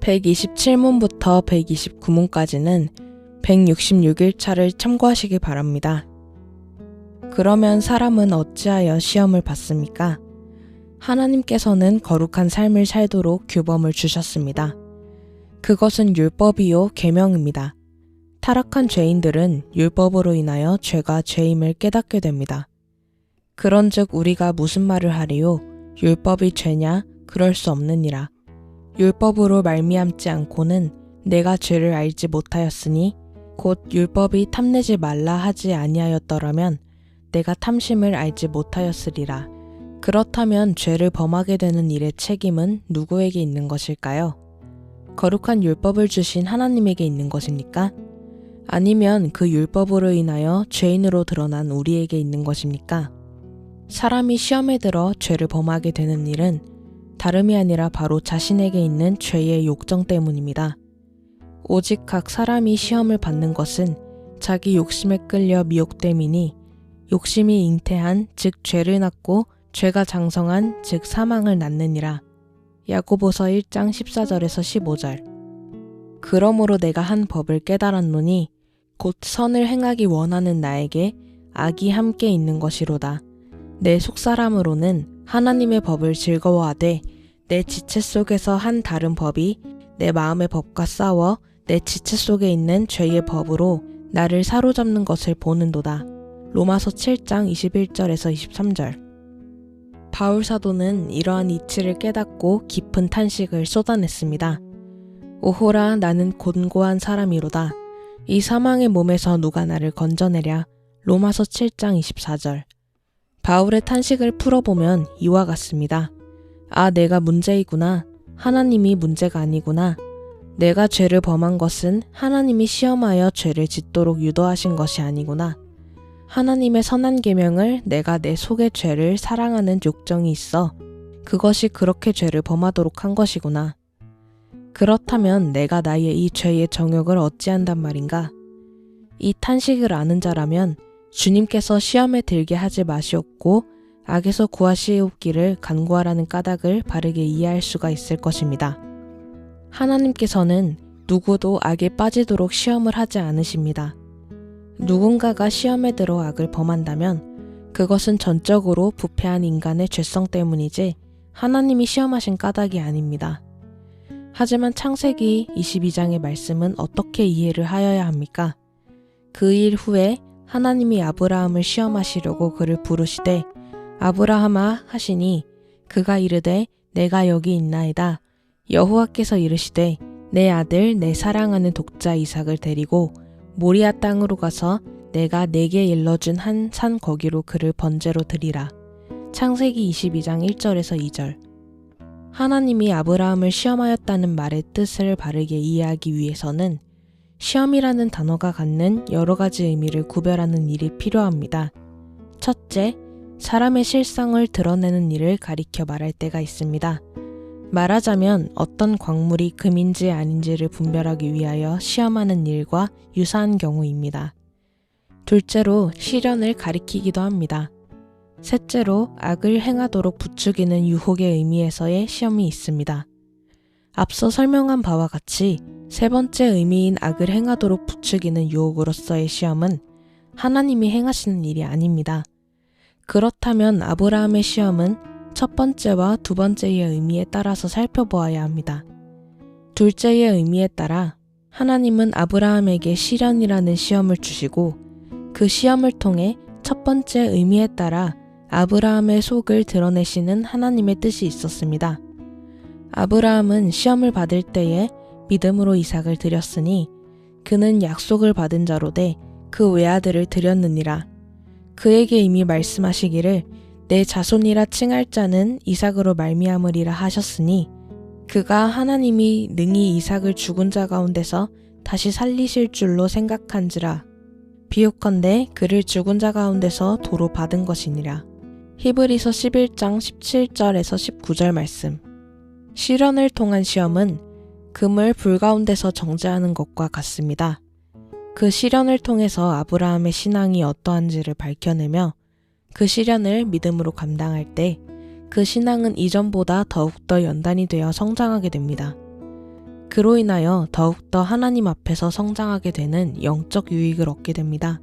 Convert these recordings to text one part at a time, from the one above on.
127문부터 129문까지는 166일차를 참고하시기 바랍니다. 그러면 사람은 어찌하여 시험을 받습니까? 하나님께서는 거룩한 삶을 살도록 규범을 주셨습니다. 그것은 율법이요 계명입니다. 타락한 죄인들은 율법으로 인하여 죄가 죄임을 깨닫게 됩니다. 그런즉 우리가 무슨 말을 하리요? 율법이 죄냐? 그럴 수 없느니라. 율법으로 말미암지 않고는 내가 죄를 알지 못하였으니 곧 율법이 탐내지 말라 하지 아니하였더라면 내가 탐심을 알지 못하였으리라. 그렇다면 죄를 범하게 되는 일의 책임은 누구에게 있는 것일까요? 거룩한 율법을 주신 하나님에게 있는 것입니까? 아니면 그 율법으로 인하여 죄인으로 드러난 우리에게 있는 것입니까? 사람이 시험에 들어 죄를 범하게 되는 일은 다름이 아니라 바로 자신에게 있는 죄의 욕정 때문입니다. 오직 각 사람이 시험을 받는 것은 자기 욕심에 끌려 미혹됨이니 욕심이 잉태한 즉 죄를 낳고 죄가 장성한 즉 사망을 낳느니라. 야고보서 1장 14절에서 15절. 그러므로 내가 한 법을 깨달았노니 곧 선을 행하기 원하는 나에게 악이 함께 있는 것이로다. 내 속사람으로는 하나님의 법을 즐거워하되 내 지체 속에서 한 다른 법이 내 마음의 법과 싸워 내 지체 속에 있는 죄의 법으로 나를 사로잡는 것을 보는도다. 로마서 7장 21절에서 23절. 바울 사도는 이러한 이치를 깨닫고 깊은 탄식을 쏟아냈습니다. 오호라 나는 곤고한 사람이로다. 이 사망의 몸에서 누가 나를 건져내랴. 로마서 7장 24절. 바울의 탄식을 풀어보면 이와 같습니다. 아, 내가 문제이구나. 하나님이 문제가 아니구나. 내가 죄를 범한 것은 하나님이 시험하여 죄를 짓도록 유도하신 것이 아니구나. 하나님의 선한 계명을 내가 내 속의 죄를 사랑하는 욕정이 있어 그것이 그렇게 죄를 범하도록 한 것이구나. 그렇다면 내가 나의 이 죄의 정욕을 어찌한단 말인가? 이 탄식을 아는 자라면 주님께서 시험에 들게 하지 마시옵고 악에서 구하시옵기를 간구하라는 까닭을 바르게 이해할 수가 있을 것입니다. 하나님께서는 누구도 악에 빠지도록 시험을 하지 않으십니다. 누군가가 시험에 들어 악을 범한다면 그것은 전적으로 부패한 인간의 죄성 때문이지 하나님이 시험하신 까닭이 아닙니다. 하지만 창세기 22장의 말씀은 어떻게 이해를 하여야 합니까? 그 일 후에 하나님이 아브라함을 시험하시려고 그를 부르시되 아브라함아 하시니 그가 이르되 내가 여기 있나이다. 여호와께서 이르시되 내 아들 내 사랑하는 독자 이삭을 데리고 모리아 땅으로 가서 내가 내게 일러준 한 산 거기로 그를 번제로 드리라. 창세기 22장 1절에서 2절. 하나님이 아브라함을 시험하였다는 말의 뜻을 바르게 이해하기 위해서는 시험이라는 단어가 갖는 여러 가지 의미를 구별하는 일이 필요합니다. 첫째, 사람의 실상을 드러내는 일을 가리켜 말할 때가 있습니다. 말하자면 어떤 광물이 금인지 아닌지를 분별하기 위하여 시험하는 일과 유사한 경우입니다. 둘째로 시련을 가리키기도 합니다. 셋째로 악을 행하도록 부추기는 유혹의 의미에서의 시험이 있습니다. 앞서 설명한 바와 같이 세 번째 의미인 악을 행하도록 부추기는 유혹으로서의 시험은 하나님이 행하시는 일이 아닙니다. 그렇다면 아브라함의 시험은 첫 번째와 두 번째의 의미에 따라서 살펴보아야 합니다. 둘째의 의미에 따라 하나님은 아브라함에게 시련이라는 시험을 주시고 그 시험을 통해 첫 번째 의미에 따라 아브라함의 속을 드러내시는 하나님의 뜻이 있었습니다. 아브라함은 시험을 받을 때에 믿음으로 이삭을 드렸으니 그는 약속을 받은 자로 돼 그 외아들을 드렸느니라. 그에게 이미 말씀하시기를 내 자손이라 칭할 자는 이삭으로 말미암으리라 하셨으니 그가 하나님이 능히 이삭을 죽은 자 가운데서 다시 살리실 줄로 생각한지라. 비옥컨대 그를 죽은 자 가운데서 도로 받은 것이니라. 히브리서 11장 17절에서 19절 말씀. 시련을 통한 시험은 금을 불 가운데서 정죄하는 것과 같습니다. 그 시련을 통해서 아브라함의 신앙이 어떠한지를 밝혀내며 그 시련을 믿음으로 감당할 때 그 신앙은 이전보다 더욱더 연단이 되어 성장하게 됩니다. 그로 인하여 더욱더 하나님 앞에서 성장하게 되는 영적 유익을 얻게 됩니다.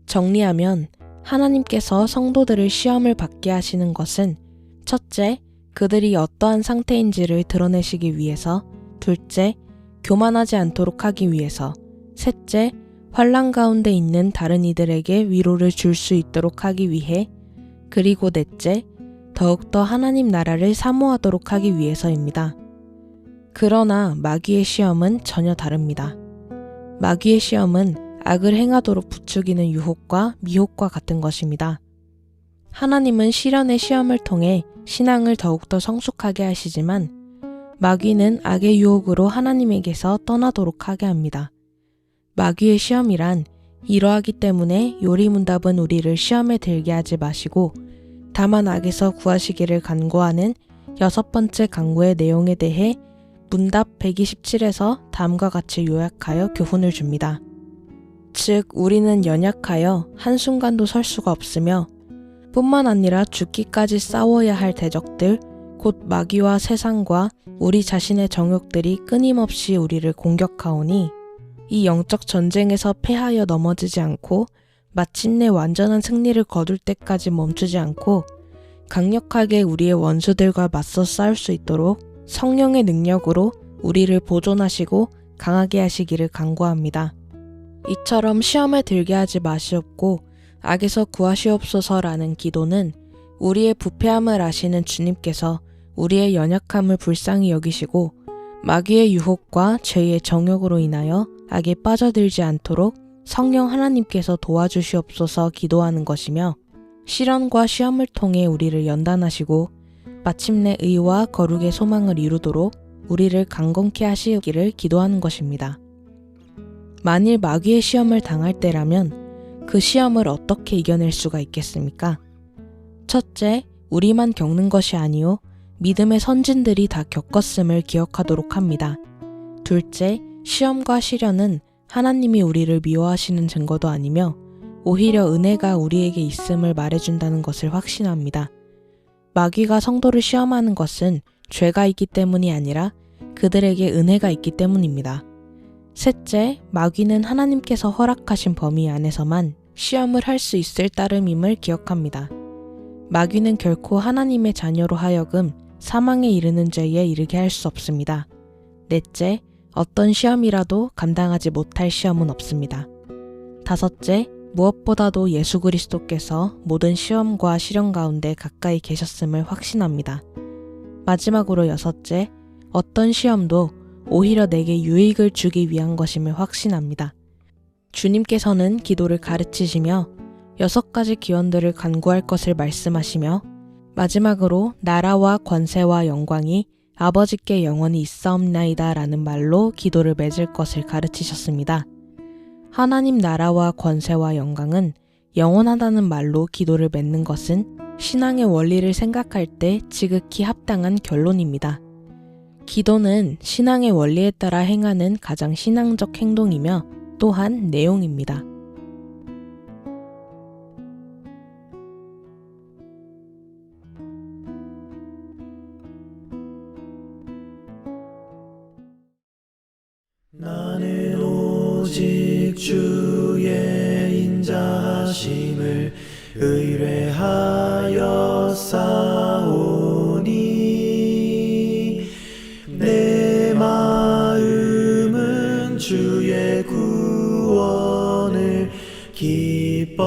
정리하면 하나님께서 성도들을 시험을 받게 하시는 것은 첫째, 그들이 어떠한 상태인지를 드러내시기 위해서, 둘째, 교만하지 않도록 하기 위해서, 셋째, 환난 가운데 있는 다른 이들에게 위로를 줄 수 있도록 하기 위해, 그리고 넷째, 더욱더 하나님 나라를 사모하도록 하기 위해서입니다. 그러나 마귀의 시험은 전혀 다릅니다. 마귀의 시험은 악을 행하도록 부추기는 유혹과 미혹과 같은 것입니다. 하나님은 시련의 시험을 통해 신앙을 더욱더 성숙하게 하시지만 마귀는 악의 유혹으로 하나님에게서 떠나도록 하게 합니다. 마귀의 시험이란 이러하기 때문에 요리문답은 우리를 시험에 들게 하지 마시고 다만 악에서 구하시기를 간구하는 6번째 간구의 내용에 대해 문답 127에서 다음과 같이 요약하여 교훈을 줍니다. 즉 우리는 연약하여 한순간도 설 수가 없으며 뿐만 아니라 죽기까지 싸워야 할 대적들 곧 마귀와 세상과 우리 자신의 정욕들이 끊임없이 우리를 공격하오니 이 영적 전쟁에서 패하여 넘어지지 않고 마침내 완전한 승리를 거둘 때까지 멈추지 않고 강력하게 우리의 원수들과 맞서 싸울 수 있도록 성령의 능력으로 우리를 보존하시고 강하게 하시기를 간구합니다. 이처럼 시험에 들게 하지 마시옵고 악에서 구하시옵소서라는 기도는 우리의 부패함을 아시는 주님께서 우리의 연약함을 불쌍히 여기시고 마귀의 유혹과 죄의 정욕으로 인하여 악에 빠져들지 않도록 성령 하나님께서 도와주시옵소서 기도하는 것이며 시련과 시험을 통해 우리를 연단하시고 마침내 의와 거룩의 소망을 이루도록 우리를 강건케 하시기를 기도하는 것입니다. 만일 마귀의 시험을 당할 때라면 그 시험을 어떻게 이겨낼 수가 있겠습니까? 첫째, 우리만 겪는 것이 아니요 믿음의 선진들이 다 겪었음을 기억하도록 합니다. 둘째, 시험과 시련은 하나님이 우리를 미워하시는 증거도 아니며 오히려 은혜가 우리에게 있음을 말해준다는 것을 확신합니다. 마귀가 성도를 시험하는 것은 죄가 있기 때문이 아니라 그들에게 은혜가 있기 때문입니다. 셋째, 마귀는 하나님께서 허락하신 범위 안에서만 시험을 할 수 있을 따름임을 기억합니다. 마귀는 결코 하나님의 자녀로 하여금 사망에 이르는 죄에 이르게 할 수 없습니다. 넷째, 어떤 시험이라도 감당하지 못할 시험은 없습니다. 다섯째, 무엇보다도 예수 그리스도께서 모든 시험과 시련 가운데 가까이 계셨음을 확신합니다. 마지막으로 여섯째, 어떤 시험도 오히려 내게 유익을 주기 위한 것임을 확신합니다. 주님께서는 기도를 가르치시며 6가지 기원들을 간구할 것을 말씀하시며 마지막으로 나라와 권세와 영광이 아버지께 영원히 있사옵나이다 라는 말로 기도를 맺을 것을 가르치셨습니다. 하나님 나라와 권세와 영광은 영원하다는 말로 기도를 맺는 것은 신앙의 원리를 생각할 때 지극히 합당한 결론입니다. 기도는 신앙의 원리에 따라 행하는 가장 신앙적 행동이며 또한 내용입니다. 나는 오직 주의 인자하심을 의뢰하여 싸우니 내 마음은 주의 구원을 기뻐하리.